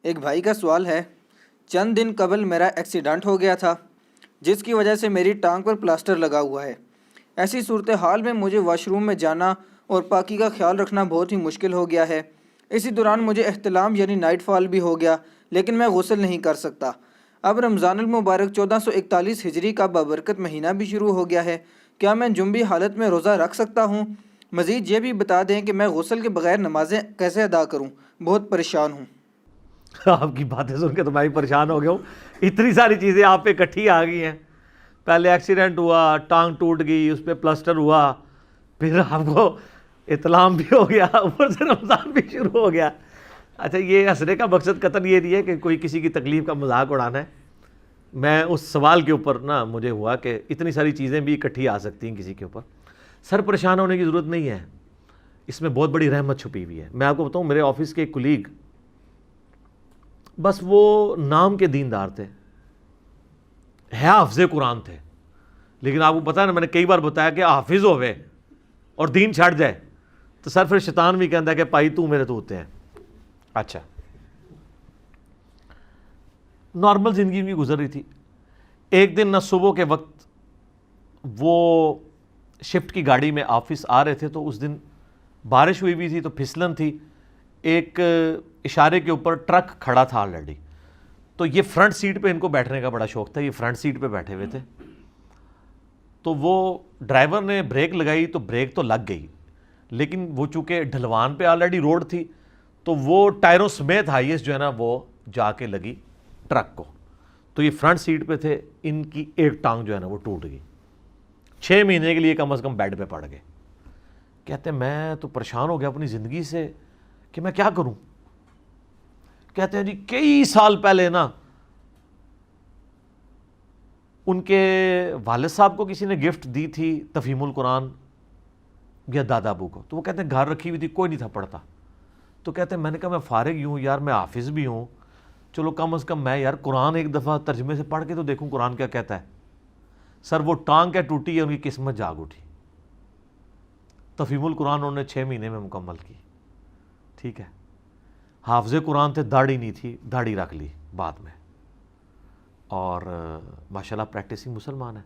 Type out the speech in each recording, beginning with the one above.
ایک بھائی کا سوال ہے، چند دن قبل میرا ایکسیڈنٹ ہو گیا تھا جس کی وجہ سے میری ٹانگ پر پلاسٹر لگا ہوا ہے۔ ایسی صورتحال میں مجھے واش روم میں جانا اور پاکی کا خیال رکھنا بہت ہی مشکل ہو گیا ہے۔ اسی دوران مجھے احتلام یعنی نائٹ فال بھی ہو گیا، لیکن میں غسل نہیں کر سکتا۔ اب رمضان المبارک 1441 ہجری کا بابرکت مہینہ بھی شروع ہو گیا ہے۔ کیا میں جنبی حالت میں روزہ رکھ سکتا ہوں؟ مزید یہ بھی بتا دیں کہ میں غسل کے بغیر نمازیں کیسے ادا کروں؟ بہت پریشان ہوں۔ آپ کی باتیں سن کے تو میں بھی پریشان ہو گیا ہوں، اتنی ساری چیزیں آپ پہ اکٹھی آ گئی ہیں۔ پہلے ایکسیڈنٹ ہوا، ٹانگ ٹوٹ گئی، اس پہ پلسٹر ہوا، پھر آپ کو اطلام بھی ہو گیا، اوپر سے رمضان بھی شروع ہو گیا۔ اچھا، یہ ہنسنے کا مقصد قطعاً یہ نہیں ہے کہ کوئی کسی کی تکلیف کا مذاق اڑانا ہے۔ میں اس سوال کے اوپر مجھے ہوا کہ اتنی ساری چیزیں بھی اکٹھی آ سکتی ہیں کسی کے اوپر۔ سر پریشان ہونے کی ضرورت نہیں ہے، اس میں بہت بڑی رحمت چھپی ہوئی ہے۔ میں آپ کو بتاؤں، میرے آفس کے ایک کلیگ، بس وہ نام کے دیندار تھے، ہے حافظ قرآن تھے، لیکن آپ کو پتا ہے نا، میں نے کئی بار بتایا کہ حافظ ہوئے اور دین چھڑ جائے تو سر پھر شیطان بھی کہتا ہے کہ پائی تو میرے تو ہوتے ہیں۔ اچھا، نارمل زندگی بھی گزر رہی تھی۔ ایک دن صبح کے وقت وہ شفٹ کی گاڑی میں آفس آ رہے تھے، تو اس دن بارش ہوئی بھی تھی تو پھسلن تھی، ایک اشارے کے اوپر ٹرک کھڑا تھا آلریڈی، تو یہ فرنٹ سیٹ پہ ان کو بیٹھنے کا بڑا شوق تھا، یہ فرنٹ سیٹ پہ بیٹھے ہوئے تھے۔ تو وہ ڈرائیور نے بریک لگائی تو بریک تو لگ گئی، لیکن وہ چونکہ ڈھلوان پہ آلریڈی روڈ تھی تو وہ ٹائروں سمیت ہائیسٹ جو ہے نا وہ جا کے لگی ٹرک کو۔ تو یہ فرنٹ سیٹ پہ تھے، ان کی ایک ٹانگ جو ہے نا وہ ٹوٹ گئی، 6 مہینے کے لیے کم از کم بیڈ پہ پڑ گئے۔ کہتے ہیں میں تو پریشان ہو گیا اپنی زندگی سے کہ میں کیا کروں۔ کہتے ہیں جی کئی سال پہلے ان کے والد صاحب کو کسی نے گفٹ دی تھی تفہیم القرآن یا دادا ابو کو، تو وہ کہتے ہیں گھر رکھی ہوئی تھی، کوئی نہیں تھا پڑھتا۔ تو کہتے ہیں میں نے کہا میں فارغ ہی ہوں یار، میں حافظ بھی ہوں، چلو کم از کم میں یار قرآن ایک دفعہ ترجمے سے پڑھ کے تو دیکھوں قرآن کیا کہتا ہے۔ سر وہ ٹانگ کیا ٹوٹی ہے، ان کی قسمت جاگ اٹھی۔ تفہیم القرآن انہوں نے 6 مہینے میں مکمل کی، ٹھیک ہے۔ حافظ قرآن تھے، داڑھی نہیں تھی، داڑھی رکھ لی بعد میں، اور ماشاءاللہ پریکٹسنگ مسلمان ہے۔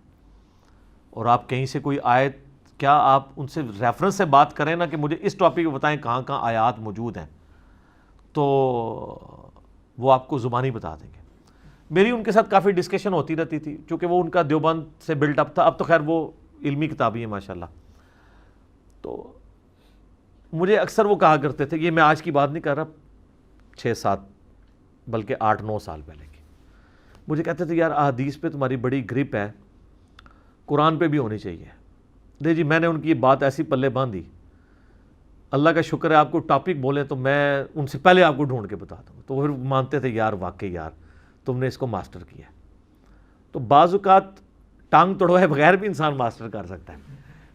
اور آپ کہیں سے کوئی آیت، کیا آپ ان سے ریفرنس سے بات کریں نا کہ مجھے اس ٹاپک پہ بتائیں کہاں کہاں آیات موجود ہیں، تو وہ آپ کو زبانی بتا دیں گے۔ میری ان کے ساتھ کافی ڈسکشن ہوتی رہتی تھی، چونکہ وہ ان کا دیوبند سے بلٹ اپ تھا، اب تو خیر وہ علمی کتابی ہیں ماشاءاللہ۔ تو مجھے اکثر وہ کہا کرتے تھے، یہ میں آج کی بات نہیں کر رہا، 6-7 بلکہ 8-9 سال پہلے کی، مجھے کہتے تھے یار احادیث پہ تمہاری بڑی گرپ ہے، قرآن پہ بھی ہونی چاہیے۔ دے جی میں نے ان کی یہ بات ایسی پلے باندھی، اللہ کا شکر ہے آپ کو ٹاپک بولیں تو میں ان سے پہلے آپ کو ڈھونڈ کے بتا دوں، تو پھر مانتے تھے یار واقعی یار تم نے اس کو ماسٹر کیا ہے۔ تو بعض اوقات ٹانگ توڑوائے بغیر بھی انسان ماسٹر کر سکتا ہے،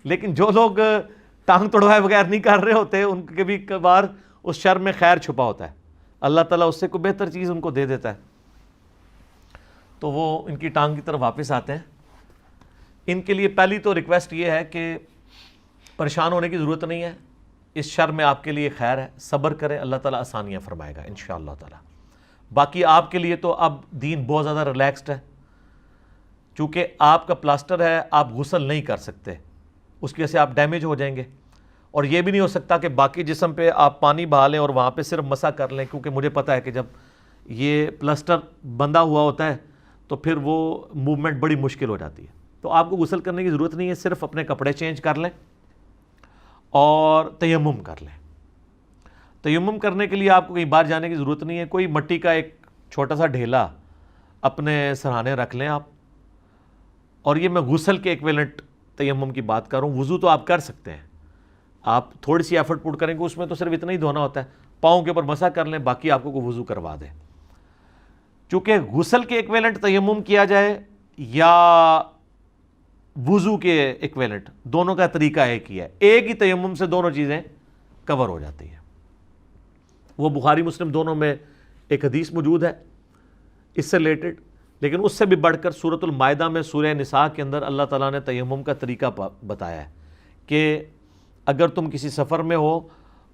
لیکن جو لوگ ٹانگ توڑوائے بغیر نہیں کر رہے ہوتے ان کے بھی کئی بار اس شر میں خیر چھپا ہوتا ہے، اللہ تعالیٰ اس سے کوئی بہتر چیز ان کو دے دیتا ہے۔ تو وہ ان کی ٹانگ کی طرف واپس آتے ہیں۔ ان کے لیے پہلی تو ریکویسٹ یہ ہے کہ پریشان ہونے کی ضرورت نہیں ہے، اس شر میں آپ کے لیے خیر ہے، صبر کریں، اللہ تعالیٰ آسانیاں فرمائے گا انشاءاللہ تعالیٰ۔ باقی آپ کے لیے تو اب دین بہت زیادہ ریلیکسڈ ہے، چونکہ آپ کا پلاسٹر ہے، آپ غسل نہیں کر سکتے، اس کی وجہ سے آپ ڈیمیج ہو جائیں گے، اور یہ بھی نہیں ہو سکتا کہ باقی جسم پہ آپ پانی بہا لیں اور وہاں پہ صرف مسح کر لیں، کیونکہ مجھے پتہ ہے کہ جب یہ پلاسٹر بندھا ہوا ہوتا ہے تو پھر وہ موومنٹ بڑی مشکل ہو جاتی ہے۔ تو آپ کو غسل کرنے کی ضرورت نہیں ہے، صرف اپنے کپڑے چینج کر لیں اور تیمم کر لیں۔ تیمم کرنے کے لیے آپ کو کہیں باہر جانے کی ضرورت نہیں ہے، کوئی مٹی کا ایک چھوٹا سا ڈھیلا اپنے سرہانے رکھ لیں آپ، اور یہ میں غسل کے ایکویلنٹ تیمم کی بات کر رہا ہوں۔ وضو تو آپ کر سکتے ہیں، آپ تھوڑی سی ایفرٹ پٹ کریں گے، اس میں تو صرف اتنا ہی دھونا ہوتا ہے، پاؤں کے اوپر مسح کر لیں، باقی آپ کو کوئی وضو کروا دیں۔ چونکہ غسل کے ایکویلنٹ تیمم کیا جائے یا وضو کے ایکویلنٹ، دونوں کا طریقہ ایک ہی ہے، ایک ہی تیمم سے دونوں چیزیں کور ہو جاتی ہیں۔ وہ بخاری مسلم دونوں میں ایک حدیث موجود ہے اس سے ریلیٹڈ، لیکن اس سے بھی بڑھ کر سورۃ المائدہ میں سورہ نساء کے اندر اللہ تعالیٰ نے تیمم کا طریقہ بتایا ہے کہ اگر تم کسی سفر میں ہو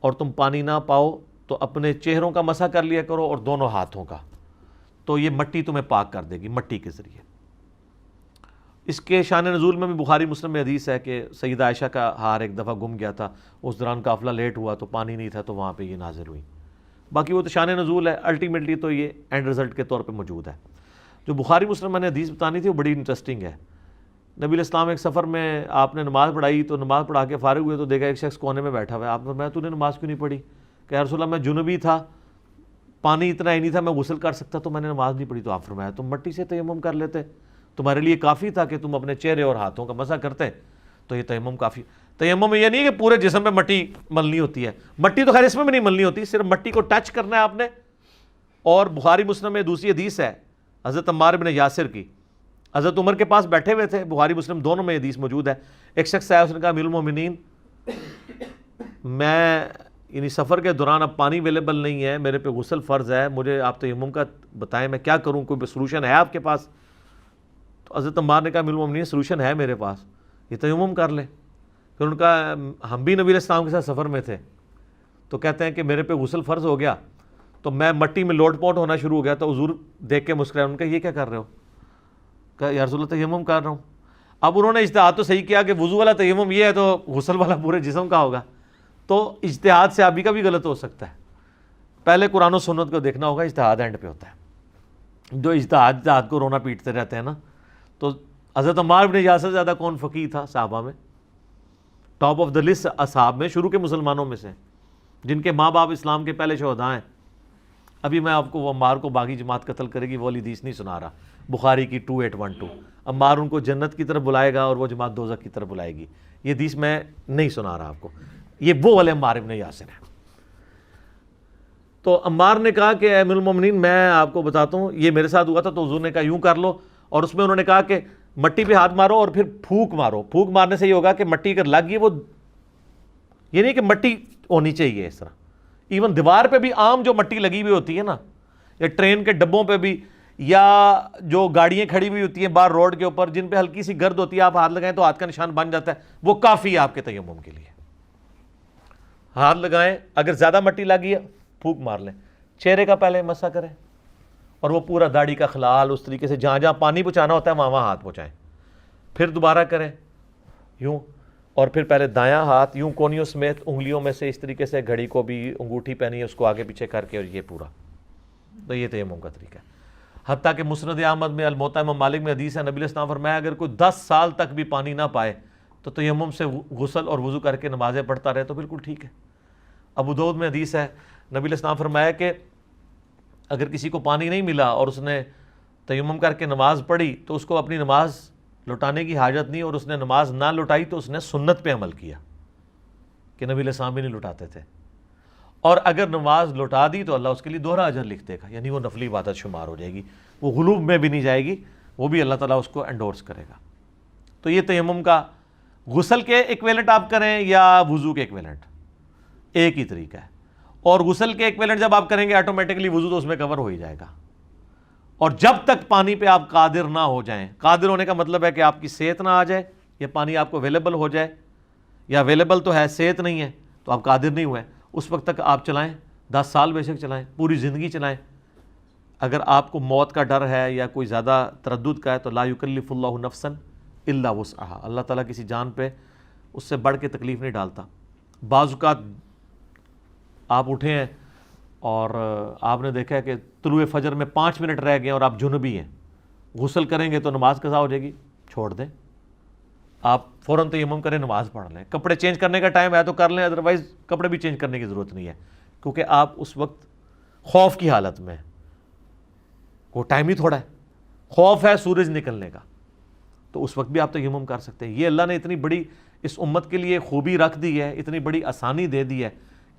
اور تم پانی نہ پاؤ تو اپنے چہروں کا مسح کر لیا کرو اور دونوں ہاتھوں کا، تو یہ مٹی تمہیں پاک کر دے گی مٹی کے ذریعے۔ اس کے شان نزول میں بھی بخاری مسلم میں حدیث ہے کہ سیدہ عائشہ کا ہار ایک دفعہ گم گیا تھا، اس دوران قافلہ لیٹ ہوا تو پانی نہیں تھا، تو وہاں پہ یہ نازل ہوئی۔ باقی وہ تو شان نزول ہے، الٹیمیٹلی تو یہ اینڈ رزلٹ کے طور پہ موجود ہے۔ جو بخاری مسلم میں نے حدیث بتانی تھی وہ بڑی انٹرسٹنگ ہے۔ نبی علیہ السلام ایک سفر میں آپ نے نماز پڑھائی، تو نماز پڑھا کے فارغ ہوئے تو دیکھا ایک شخص کونے میں بیٹھا ہوا ہے۔ آپ نے فرمایا تو نے نماز کیوں نہیں پڑھی؟ کہ یا رسول اللہ میں جنوبی تھا، پانی اتنا ہی نہیں تھا میں غسل کر سکتا، تو میں نے نماز نہیں پڑھی۔ تو آپ فرمایا تم مٹی سے تیمم کر لیتے، تمہارے لیے کافی تھا کہ تم اپنے چہرے اور ہاتھوں کا مسح کرتے، تو یہ تیمم کافی۔ تیمم یہ نہیں ہے کہ پورے جسم پہ مٹی ملنی ہوتی ہے، مٹی تو خیر اس میں بھی نہیں ملنی ہوتی، صرف مٹی کو ٹچ کرنا ہے آپ نے۔ اور بخاری مسلم میں دوسری حدیث ہے حضرت عمار بن یاسر کی، حضرت عمر کے پاس بیٹھے ہوئے تھے، بخاری مسلم دونوں میں حدیث موجود ہے۔ ایک شخص آیا، اس نے کہا امیر المومنین میں یعنی سفر کے دوران اب پانی اویلیبل نہیں ہے، میرے پہ غسل فرض ہے، مجھے آپ تیمم کا بتائیں میں کیا کروں، کوئی سولوشن ہے آپ کے پاس؟ تو حضرت عمار نے کہا امیر المومنین سولوشن ہے میرے پاس، یہ تیمم کر لیں۔ پھر ان کا ہم بھی نبی علیہ السلام کے ساتھ سفر میں تھے، تو کہتے ہیں کہ میرے پہ غسل فرض ہو گیا تو میں مٹی میں لوٹ پوٹ ہونا شروع ہو گیا، تو حضور دیکھ کے مسکرائے، ان کا یہ کیا کر رہے ہو؟ کہا یا رسول اللہ تیمم کر رہا ہوں۔ اب انہوں نے اجتہاد تو صحیح کیا کہ وضو والا تیمم یہ ہے تو غسل والا پورے جسم کا ہوگا، تو اجتہاد سے ابھی کا بھی غلط ہو سکتا ہے۔ پہلے قرآن و سنت کو دیکھنا ہوگا، اجتہاد اینڈ پہ ہوتا ہے۔ جو اجتہاد کو رونا پیٹتے رہتے ہیں نا، تو حضرت عمار بن یاسر زیادہ کون فقیہ تھا صحابہ میں؟ ٹاپ آف دا لسٹ اصحاب میں، شروع کے مسلمانوں میں سے، جن کے ماں باپ اسلام کے پہلے شہداء ہیں۔ ابھی میں آپ کو وہ عمار کو باغی جماعت قتل کرے گی وہ والی حدیث نہیں سنا رہا، بخاری کی 2812، عمار ان کو جنت کی طرف بلائے گا اور وہ جماعت دوزخ کی طرف بلائے گی، یہ حدیث میں نہیں سنا رہا آپ کو، یہ وہ والے عمار بن یاسر ہیں۔ تو عمار نے کہا کہ اے امیر المومنین میں آپ کو بتاتا ہوں یہ میرے ساتھ ہوا تھا، تو حضور نے کہا یوں کر لو، اور اس میں انہوں نے کہا کہ مٹی پہ ہاتھ مارو اور پھر پھونک مارو۔ پھونک مارنے سے یہ ہوگا کہ مٹی اگر لگ گئی، وہ یہ نہیں کہ مٹی ہونی چاہیے اس طرح، ایون دیوار پہ بھی عام جو مٹی لگی ہوئی ہوتی ہے نا، یا ٹرین کے ڈبوں پہ بھی، یا جو گاڑیاں کھڑی ہوئی ہوتی ہیں باہر روڈ کے اوپر جن پہ ہلکی سی گرد ہوتی ہے، آپ ہاتھ لگائیں تو ہاتھ کا نشان بن جاتا ہے، وہ کافی ہے آپ کے تیمم کے لیے۔ ہاتھ لگائیں، اگر زیادہ مٹی لگی ہے پھونک مار لیں، چہرے کا پہلے مسح کریں، اور وہ پورا داڑھی کا خلال اس طریقے سے جہاں جہاں پانی پہنچانا ہوتا ہے وہاں وہاں ہاتھ پہنچائیں، پھر دوبارہ کریں یوں، اور پھر پہلے دایاں ہاتھ یوں کونیوں سمیت انگلیوں میں سے اس طریقے سے، گھڑی کو بھی انگوٹھی پہنی ہے اس کو آگے پیچھے کر کے، اور یہ پورا، تو یہ تیمم کا طریقہ ہے۔ حتیٰ کہ مسند احمد میں الموطا امام مالک میں حدیث ہے، نبی علیہ السلام فرمایا اگر کوئی 10 سال تک بھی پانی نہ پائے تو تیمم سے غسل اور وضو کر کے نمازیں پڑھتا رہے تو بالکل ٹھیک ہے۔ ابو داؤد میں حدیث ہے، نبی علیہ السلام فرمایا کہ اگر کسی کو پانی نہیں ملا اور اس نے تیمم کر کے نماز پڑھی تو اس کو اپنی نماز لوٹانے کی حاجت نہیں، اور اس نے نماز نہ لوٹائی تو اس نے سنت پہ عمل کیا کہ نبی علیہ السلام بھی نہیں لوٹاتے تھے، اور اگر نماز لوٹا دی تو اللہ اس کے لیے دوہرا اجر لکھ دے گا، یعنی وہ نفلی عبادت شمار ہو جائے گی، وہ غلوب میں بھی نہیں جائے گی، وہ بھی اللہ تعالیٰ اس کو انڈورس کرے گا۔ تو یہ تیمم کا غسل کے ایکویلنٹ آپ کریں یا وضو کے ایکویلنٹ، ایک ہی طریقہ ہے، اور غسل کے ایکویلنٹ جب آپ کریں گے آٹومیٹکلی وضو تو اس میں کور ہو ہی جائے گا۔ اور جب تک پانی پہ آپ قادر نہ ہو جائیں، قادر ہونے کا مطلب ہے کہ آپ کی صحت نہ آ جائے، یا پانی آپ کو اویلیبل ہو جائے، یا اویلیبل تو ہے صحت نہیں ہے تو آپ قادر نہیں ہوئے، اس وقت تک آپ چلائیں، 10 سال بے شک چلائیں، پوری زندگی چلائیں۔ اگر آپ کو موت کا ڈر ہے یا کوئی زیادہ تردد کا ہے تو لا یکلف اللہ نفسا الا وسعها، اللہ تعالیٰ کسی جان پہ اس سے بڑھ کے تکلیف نہیں ڈالتا۔ بعض اوقات آپ اٹھے ہیں اور آپ نے دیکھا ہے کہ طلوع فجر میں 5 منٹ رہ گئے اور آپ جنبی ہیں، غسل کریں گے تو نماز قضا ہو جائے گی، چھوڑ دیں، آپ فوراً تیمم کریں، نماز پڑھ لیں۔ کپڑے چینج کرنے کا ٹائم ہے تو کر لیں، ادروائز کپڑے بھی چینج کرنے کی ضرورت نہیں ہے، کیونکہ آپ اس وقت خوف کی حالت میں، وہ ٹائم ہی تھوڑا ہے، خوف ہے سورج نکلنے کا، تو اس وقت بھی آپ تیمم کر سکتے ہیں۔ یہ اللہ نے اتنی بڑی اس امت کے لیے خوبی رکھ دی ہے، اتنی بڑی آسانی دے دی ہے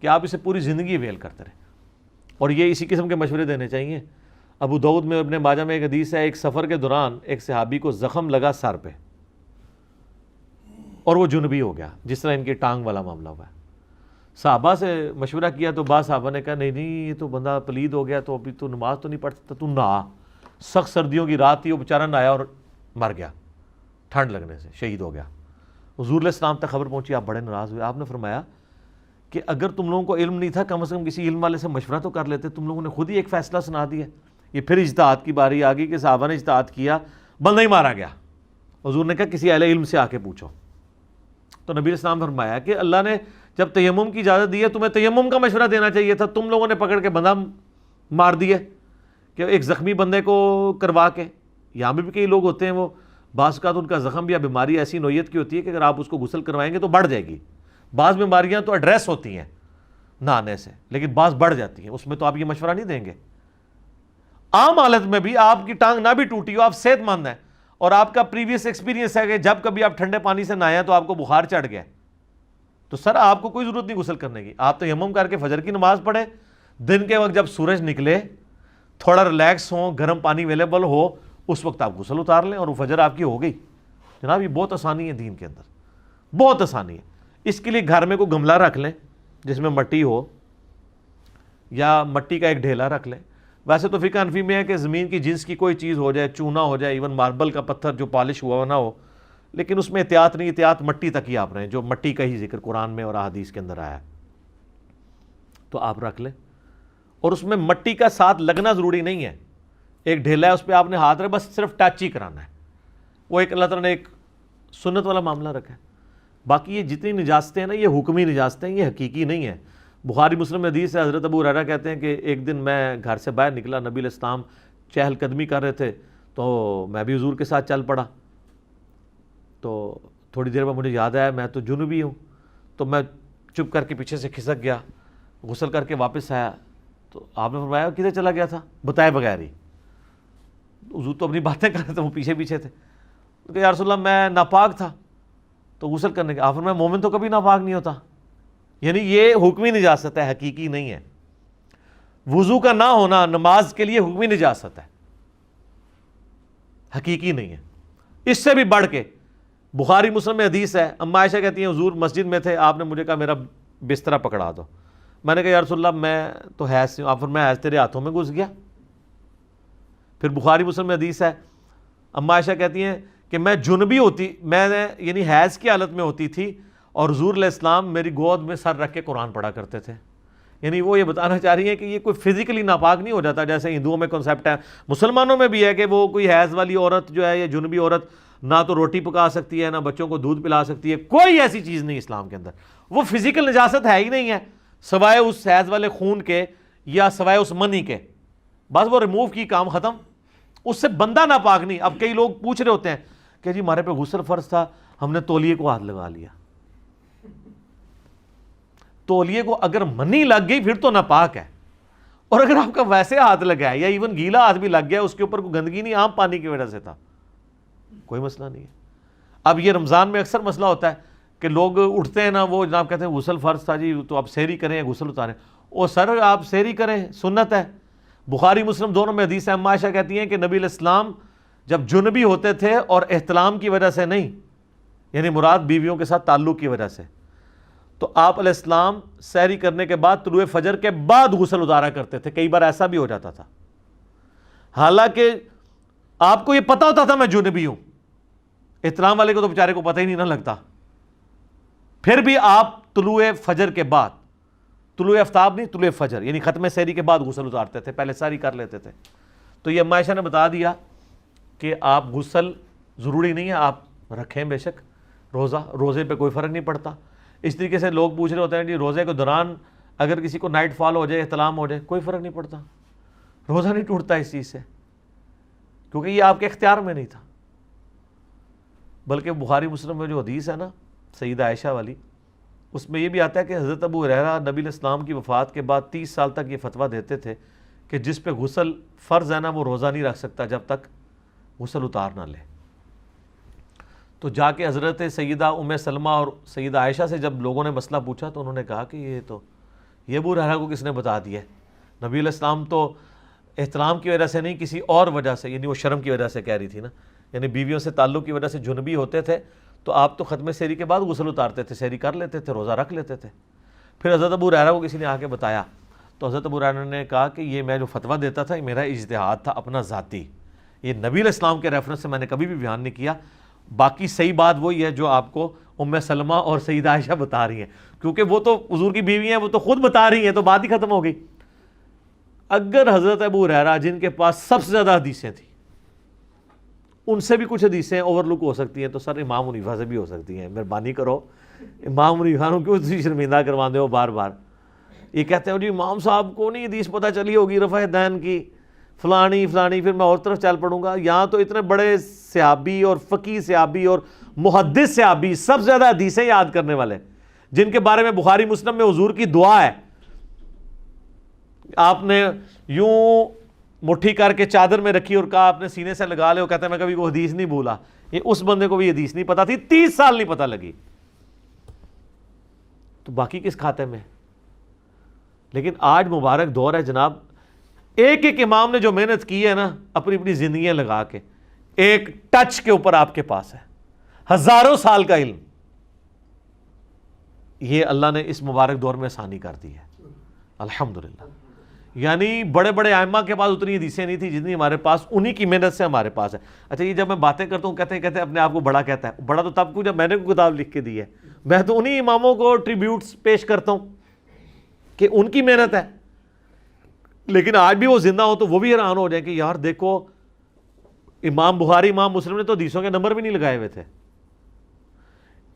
کہ آپ اسے پوری زندگی ویل کرتے رہیں، اور یہ اسی قسم کے مشورے دینے چاہیے۔ ابو داؤد میں ابن ماجہ میں ایک حدیث ہے، ایک سفر کے دوران ایک صحابی کو زخم لگا سر پہ اور وہ جنبی ہو گیا، جس طرح ان کی ٹانگ والا معاملہ ہوا ہے۔ صحابہ سے مشورہ کیا تو بعض صحابہ نے کہا نہیں یہ تو بندہ پلید ہو گیا، تو ابھی تو نماز تو نہیں پڑھ سکتا، تو نہا، سخت سردیوں کی رات تھی، وہ بیچارہ نہایا اور مر گیا ٹھنڈ لگنے سے، شہید ہو گیا۔ حضور علیہ السلام تک خبر پہنچی، آپ بڑے ناراض ہوئے، آپ نے فرمایا کہ اگر تم لوگوں کو علم نہیں تھا کم از کم کسی علم والے سے مشورہ تو کر لیتے. تم لوگوں نے خود ہی ایک فیصلہ سنا دیا. یہ پھر اجتہاد کی باری آ گئی کہ صحابہ نے اجتہاد کیا, بندہ ہی مارا گیا. حضور نے کہا کسی اہل علم سے آ کے پوچھو. تو نبی علیہ السلام فرمایا کہ اللہ نے جب تیمم کی اجازت دی ہے تمہیں تیمم کا مشورہ دینا چاہیے تھا. تم لوگوں نے پکڑ کے بندہ مار دیا کہ ایک زخمی بندے کو کروا کے. یہاں بھی کئی لوگ ہوتے ہیں, وہ بعض اوقات ان کا زخم یا بیماری ایسی نوعیت کی ہوتی ہے کہ اگر آپ اس کو غسل کروائیں گے تو بڑھ جائے گی. بعض بیماریاں تو ایڈریس ہوتی ہیں نہانے سے, لیکن بعض بڑھ جاتی ہیں, اس میں تو آپ یہ مشورہ نہیں دیں گے. عام حالت میں بھی آپ کی ٹانگ نہ بھی ٹوٹی ہو, آپ صحت مند ہیں اور آپ کا پریویس ایکسپیرینس ہے کہ جب کبھی آپ ٹھنڈے پانی سے نہائے تو آپ کو بخار چڑھ گیا, تو سر آپ کو کوئی ضرورت نہیں غسل کرنے کی. آپ تیمم کر کے فجر کی نماز پڑھیں, دن کے وقت جب سورج نکلے تھوڑا ریلیکس ہوں, گرم پانی اویلیبل ہو, اس وقت آپ غسل اتار لیں اور وہ فجر آپ کی ہو گئی. جناب یہ بہت آسانی ہے دین کے اندر, بہت آسانی ہے. اس کے لیے گھر میں کوئی گملہ رکھ لیں جس میں مٹی ہو, یا مٹی کا ایک ڈھیلا رکھ لیں. ویسے تو فقہ حنفی میں ہے کہ زمین کی جنس کی کوئی چیز ہو جائے, چونا ہو جائے, ایون ماربل کا پتھر جو پالش ہوا نہ ہو, لیکن اس میں احتیاط نہیں, احتیاط مٹی تک ہی آپ رہیں, جو مٹی کا ہی ذکر قرآن میں اور احادیث کے اندر آیا ہے, تو آپ رکھ لیں. اور اس میں مٹی کا ساتھ لگنا ضروری نہیں ہے. ایک ڈھیلا ہے اس پہ آپ نے ہاتھ رکھ, بس صرف ٹچ ہی کرانا ہے. وہ ایک اللہ تعالیٰ نے ایک سنت والا معاملہ رکھا ہے. باقی یہ جتنی نجاستیں ہیں نا, یہ حکمی نجاستیں, یہ حقیقی نہیں ہیں. بخاری مسلم میں حدیث ہے, حضرت ابو ہریرہ کہتے ہیں کہ ایک دن میں گھر سے باہر نکلا, نبی علیہ السلام چہل قدمی کر رہے تھے, تو میں بھی حضور کے ساتھ چل پڑا. تو تھوڑی دیر بعد مجھے یاد آیا میں تو جنوبی ہوں, تو میں چپ کر کے پیچھے سے کھسک گیا, غسل کر کے واپس آیا. تو آپ نے فرمایا کدھر چلا گیا تھا بتائے بغیر ہی. حضور تو اپنی باتیں کر رہے تھے, وہ پیچھے پیچھے تھے. کہ یا رسول اللہ میں ناپاک تھا تو غسل کرنے کے. آپ فرمایا مومن تو کبھی ناپاک نہیں ہوتا. یعنی یہ حکمی نجاست ہے, حقیقی نہیں ہے. وضو کا نہ ہونا نماز کے لیے حکمی نجاست ہے, حقیقی نہیں ہے. اس سے بھی بڑھ کے بخاری مسلم میں حدیث ہے, اما عائشہ کہتی ہیں حضور مسجد میں تھے, آپ نے مجھے کہا میرا بسترا پکڑا دو. میں نے کہا یا رسول اللہ میں تو حیض سے ہوں. آپ فرمایا حیض تیرے ہاتھوں میں گھس گیا. پھر بخاری مسلم میں حدیث ہے, اما عائشہ کہتی ہیں کہ میں جنبی ہوتی, میں یعنی حیض کی حالت میں ہوتی تھی, اور حضور علیہ السلام میری گود میں سر رکھ کے قرآن پڑھا کرتے تھے. یعنی وہ یہ بتانا چاہ رہی ہیں کہ یہ کوئی فزیکلی ناپاک نہیں ہو جاتا جیسے ہندوؤں میں کنسیپٹ ہے. مسلمانوں میں بھی ہے کہ وہ کوئی حیض والی عورت جو ہے یا جنبی عورت نہ تو روٹی پکا سکتی ہے, نہ بچوں کو دودھ پلا سکتی ہے. کوئی ایسی چیز نہیں اسلام کے اندر. وہ فزیکل نجاست ہے ہی نہیں ہے سوائے اس حیض والے خون کے یا سوائے اس منی کے. بس وہ ریموو کی, کام ختم. اس سے بندہ ناپاک نہیں. اب کئی لوگ پوچھ رہے ہوتے ہیں کہ جی ہمارے پہ غسل فرض تھا, ہم نے تولیے کو ہاتھ لگا لیا. تولیے کو اگر منی لگ گئی پھر تو ناپاک ہے, اور اگر آپ کا ویسے ہاتھ لگا ہے یا ایون گیلا ہاتھ بھی لگ گیا, اس کے اوپر کوئی گندگی نہیں, عام پانی کی وجہ سے تھا, کوئی مسئلہ نہیں ہے. اب یہ رمضان میں اکثر مسئلہ ہوتا ہے کہ لوگ اٹھتے ہیں نا, وہ جناب کہتے ہیں غسل فرض تھا جی, تو آپ سحری کریں یا غسل اتاریں. او سر آپ سحری کریں, سنت ہے. بخاری مسلم دونوں میں حدیث ہے, اما عائشہ کہتی ہیں کہ نبی علیہ السلام جب جنبی ہوتے تھے اور احتلام کی وجہ سے نہیں, یعنی مراد بیویوں کے ساتھ تعلق کی وجہ سے, تو آپ علیہ السلام سحری کرنے کے بعد طلوع فجر کے بعد غسل اتارا کرتے تھے. کئی بار ایسا بھی ہو جاتا تھا, حالانکہ آپ کو یہ پتہ ہوتا تھا میں جنبی ہوں. احتلام والے کو تو بیچارے کو پتہ ہی نہیں نہ لگتا. پھر بھی آپ طلوع فجر کے بعد, طلوع آفتاب نہیں طلوع فجر یعنی ختم سحری کے بعد غسل اتارتے تھے, پہلے سحری کر لیتے تھے. تو یہ اما عائشہ نے بتا دیا کہ آپ غسل ضروری نہیں ہے, آپ رکھیں بے شک. روزے پہ کوئی فرق نہیں پڑتا. اس طریقے سے لوگ پوچھ رہے ہوتے ہیں جی روزے کے دوران اگر کسی کو نائٹ فال ہو جائے, احتلام ہو جائے, کوئی فرق نہیں پڑتا, روزہ نہیں ٹوٹتا اس چیز سے, کیونکہ یہ آپ کے اختیار میں نہیں تھا. بلکہ بخاری مسلم میں جو حدیث ہے نا سیدہ عائشہ والی, اس میں یہ بھی آتا ہے کہ حضرت ابو ہریرہ نبی علیہ السلام کی وفات کے بعد 30 سال تک یہ فتویٰ دیتے تھے کہ جس پہ غسل فرض ہے نا وہ روزہ نہیں رکھ سکتا جب تک غسل اتار نہ لے. تو جا کے حضرت سیدہ ام سلمہ اور سیدہ عائشہ سے جب لوگوں نے مسئلہ پوچھا تو انہوں نے کہا کہ یہ ابو ہریرہ کو کس نے بتا دیا ہے, نبی علیہ السلام تو احترام کی وجہ سے نہیں کسی اور وجہ سے, یعنی وہ شرم کی وجہ سے کہہ رہی تھی نا, یعنی بیویوں سے تعلق کی وجہ سے جنبی ہوتے تھے تو آپ تو ختم سحری کے بعد غسل اتارتے تھے, سحری کر لیتے تھے, روزہ رکھ لیتے تھے. پھر حضرت ابو ہریرہ کو کسی نے آ کے بتایا تو حضرت ابو ہریرہ نے کہا کہ یہ میں جو فتویٰ دیتا تھا یہ میرا اجتہاد تھا اپنا ذاتی, یہ نبی علیہ السلام کے ریفرنس سے میں نے کبھی بھی بیان نہیں کیا. باقی صحیح بات وہی ہے جو آپ کو ام سلمہ اور سیدہ عائشہ بتا رہی ہیں، کیونکہ وہ تو حضور کی بیوی ہیں، وہ تو خود بتا رہی ہیں، تو بات ہی ختم ہو گئی۔ اگر حضرت ابو ہریرہ جن کے پاس سب سے زیادہ حدیثیں تھیں، ان سے بھی کچھ حدیثیں اوور لک ہو سکتی ہیں، تو سر امام حنیفہ سے بھی ہو سکتی ہیں۔ مہربانی کرو، امام حنیفہ کو کیوں تسی شرمندہ کروا دے ہو بار بار؟ یہ کہتے ہیں جی امام صاحب کو نہیں حدیث پتہ چلی ہوگی رفع دین کی، فلانی فلانی، پھر میں اور طرف چل پڑوں گا۔ یہاں تو اتنے بڑے صحابی اور فقیہ صحابی اور محدث صحابی، سب سے زیادہ حدیثیں یاد کرنے والے، جن کے بارے میں بخاری مسلم میں حضور کی دعا ہے، آپ نے یوں مٹھی کر کے چادر میں رکھی اور کہا آپ نے سینے سے لگا لے، وہ کہتے ہیں میں کبھی وہ حدیث نہیں بھولا۔ یہ اس بندے کو بھی حدیث نہیں پتا تھی، 30 سال نہیں پتا لگی، تو باقی کس کھاتے میں؟ لیکن آج مبارک دور ہے جناب، ایک ایک امام نے جو محنت کی ہے نا اپنی اپنی زندگیاں لگا کے، ایک ٹچ کے اوپر آپ کے پاس ہے ہزاروں سال کا علم۔ یہ اللہ نے اس مبارک دور میں آسانی کر دی ہے الحمدللہ۔ یعنی بڑے بڑے ائمہ کے پاس اتنی حدیثیں نہیں تھی جتنی ہمارے پاس، انہی کی محنت سے ہمارے پاس ہے۔ اچھا یہ جب میں باتیں کرتا ہوں کہتے ہیں اپنے آپ کو بڑا کہتا ہے، بڑا تو تب کو جب میں نے کوئی کتاب لکھ کے دی ہے، میں تو انہی اماموں کو ٹریبیوٹس پیش کرتا ہوں کہ ان کی محنت ہے۔ لیکن آج بھی وہ زندہ ہو تو وہ بھی حیران ہو جائیں کہ یار دیکھو امام بخاری امام مسلم نے تو حدیثوں کے نمبر بھی نہیں لگائے ہوئے تھے۔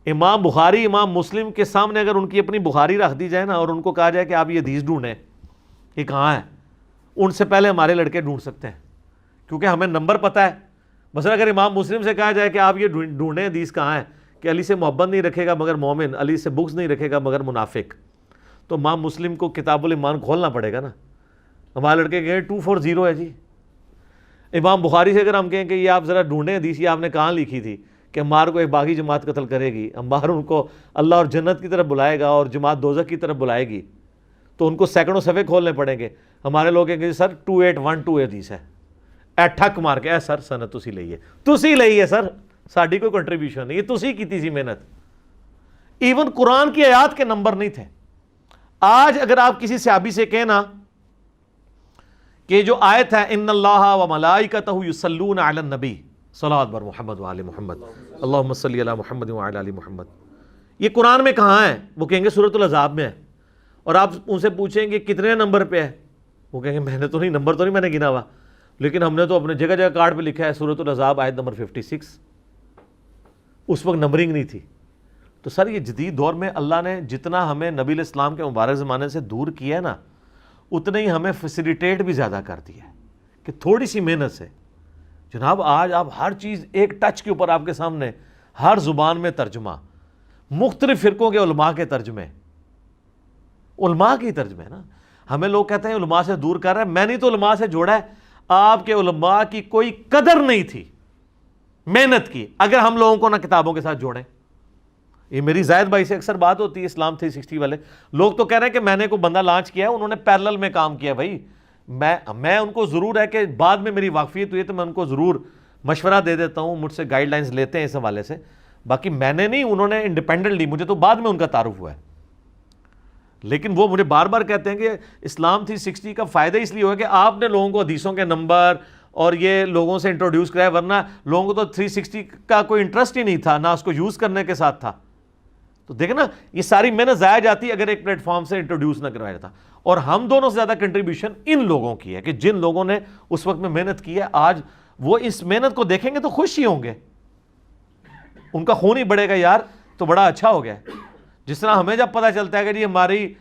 امام بخاری امام مسلم کے سامنے اگر ان کی اپنی بخاری رکھ دی جائے نا اور ان کو کہا جائے کہ آپ یہ حدیث ڈھونڈیں، یہ کہاں ہے، ان سے پہلے ہمارے لڑکے ڈھونڈ سکتے ہیں، کیونکہ ہمیں نمبر پتہ ہے۔ مثلا اگر امام مسلم سے کہا جائے کہ آپ یہ ڈھونڈیں حدیث کہاں ہے، کہ علی سے محبت نہیں رکھے گا مگر مومن، علی سے بغض نہیں رکھے گا مگر منافق، تو امام مسلم کو کتاب الایمان کھولنا پڑے گا نا۔ ہمارے لڑکے کہیں 240 ہے جی۔ امام بخاری سے اگر ہم کہیں کہ یہ آپ ذرا ڈھونڈیں حدیث یہ آپ نے کہاں لکھی تھی کہ عمار کو ایک باغی جماعت قتل کرے گی، عمار ان کو اللہ اور جنت کی طرف بلائے گا اور جماعت دوزخ کی طرف بلائے گی، تو ان کو سینکڑوں صفحے کھولنے پڑیں گے۔ ہمارے لوگ کہیں گے سر 2812 حدیث ہے، اے ٹھک مار کے اے سر سند تسی لئی ہے سر، ساڈی کوئی کنٹریبیوشن نہیں، یہ تسی کیتی سی محنت۔ ایون قرآن کی آیات کے نمبر نہیں تھے۔ آج اگر آپ کسی صحابی سے کہنا کہ جو آیت ہے ان اللہ و ملائکتہ یصلون علی النبی، صلوات بر محمد و آل محمد، اللہم صلی علی محمد و آل محمد، یہ قرآن میں کہاں ہے؟ وہ کہیں گے سورۃ الاحزاب میں ہے۔ اور آپ ان سے پوچھیں گے کتنے نمبر پہ ہے، وہ کہیں گے میں نے تو نہیں، نمبر تو نہیں میں نے گنا ہوا، لیکن ہم نے تو اپنے جگہ جگہ کارڈ پہ لکھا ہے سورۃ الاحزاب آیت نمبر 56۔ اس وقت نمبرنگ نہیں تھی۔ تو سر یہ جدید دور میں اللہ نے جتنا ہمیں نبی علیہ السلام کے مبارک زمانے سے دور کیا ہے نا، اتنا ہی ہمیں فیسیلیٹیٹ بھی زیادہ کر دیا ہے کہ تھوڑی سی محنت سے جناب آج آپ ہر چیز ایک ٹچ کے اوپر آپ کے سامنے، ہر زبان میں ترجمہ، مختلف فرقوں کے علماء کے ترجمے، علماء کی ترجمے نا۔ ہمیں لوگ کہتے ہیں علماء سے دور کر رہے ہیں، میں نے تو علماء سے جوڑا ہے۔ آپ کے علماء کی کوئی قدر نہیں تھی محنت کی اگر ہم لوگوں کو نہ کتابوں کے ساتھ جوڑیں۔ یہ میری زائد بھائی سے اکثر بات ہوتی ہے، اسلام 360 والے لوگ تو کہہ رہے ہیں کہ میں نے کوئی بندہ لانچ کیا ہے، انہوں نے پیرلل میں کام کیا۔ بھائی میں ان کو ضرور ہے کہ بعد میں میری واقفیت ہوئی ہے تو میں ان کو ضرور مشورہ دے دیتا ہوں، مجھ سے گائیڈ لائنز لیتے ہیں اس حوالے سے، باقی میں نے نہیں، انہوں نے انڈیپینڈنٹلی، مجھے تو بعد میں ان کا تعارف ہوا ہے۔ لیکن وہ مجھے بار بار کہتے ہیں کہ اسلام 360 کا فائدہ اس لیے ہوا کہ آپ نے لوگوں کو حدیثوں کے نمبر اور یہ لوگوں سے انٹروڈیوس کرایا، ورنہ لوگوں کو تو 360 کا کوئی انٹرسٹ ہی نہیں تھا، نہ اس کو یوز کرنے کے ساتھ تھا۔ تو دیکھیں نا یہ ساری محنت ضائع جاتی اگر ایک پلیٹ فارم سے انٹروڈیوس نہ کروایا جاتا۔ اور ہم دونوں سے زیادہ کنٹریبیوشن ان لوگوں کی ہے کہ جن لوگوں نے اس وقت میں محنت کی ہے، آج وہ اس محنت کو دیکھیں گے تو خوش ہی ہوں گے، ان کا خون ہی بڑھے گا یار تو بڑا اچھا ہو گیا۔ جس طرح ہمیں جب پتہ چلتا ہے کہ جی ہماری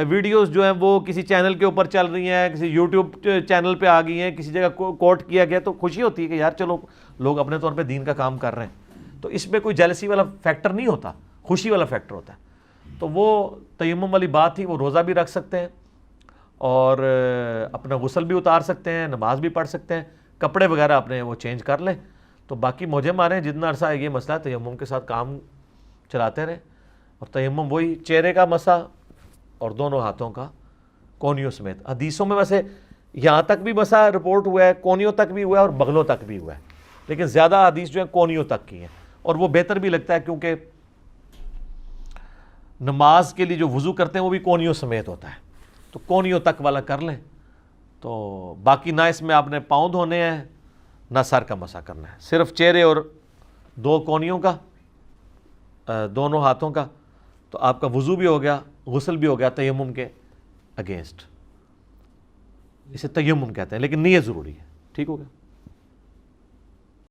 ویڈیوز جو ہیں وہ کسی چینل کے اوپر چل رہی ہیں، کسی یوٹیوب چینل پہ آ گئی ہیں، کسی جگہ کوٹ کیا گیا، تو خوشی ہوتی ہے کہ یار چلو لوگ اپنے طور پہ دین کا کام کر رہے ہیں۔ تو اس میں کوئی جیلسی والا فیکٹر نہیں ہوتا، خوشی والا فیکٹر ہوتا ہے۔ تو وہ تیمم والی بات تھی، وہ روزہ بھی رکھ سکتے ہیں اور اپنا غسل بھی اتار سکتے ہیں، نماز بھی پڑھ سکتے ہیں، کپڑے وغیرہ اپنے وہ چینج کر لیں۔ تو باقی موجے ماریں جتنا عرصہ ہے یہ مسئلہ ہے، تیمم کے ساتھ کام چلاتے رہیں۔ اور تیمم وہی چہرے کا مسح اور دونوں ہاتھوں کا کونیوں سمیت۔ حدیثوں میں ویسے یہاں تک بھی مسح رپورٹ ہوا ہے، کونیوں تک بھی ہوا ہے اور بغلوں تک بھی ہوا ہے، لیکن زیادہ حدیث جو ہیں کونیوں تک کی ہیں، اور وہ بہتر بھی لگتا ہے کیونکہ نماز کے لیے جو وضو کرتے ہیں وہ بھی کونیوں سمیت ہوتا ہے، تو کونیوں تک والا کر لیں۔ تو باقی نہ اس میں آپ نے پاؤں دھونے ہیں نہ سر کا مسح کرنا ہے، صرف چہرے اور دو کونیوں کا دونوں ہاتھوں کا، تو آپ کا وضو بھی ہو گیا، غسل بھی ہو گیا تیمم کے اگینسٹ. اسے تیمم کہتے ہیں، لیکن نیت ضروری ہے. ٹھیک ہو گیا.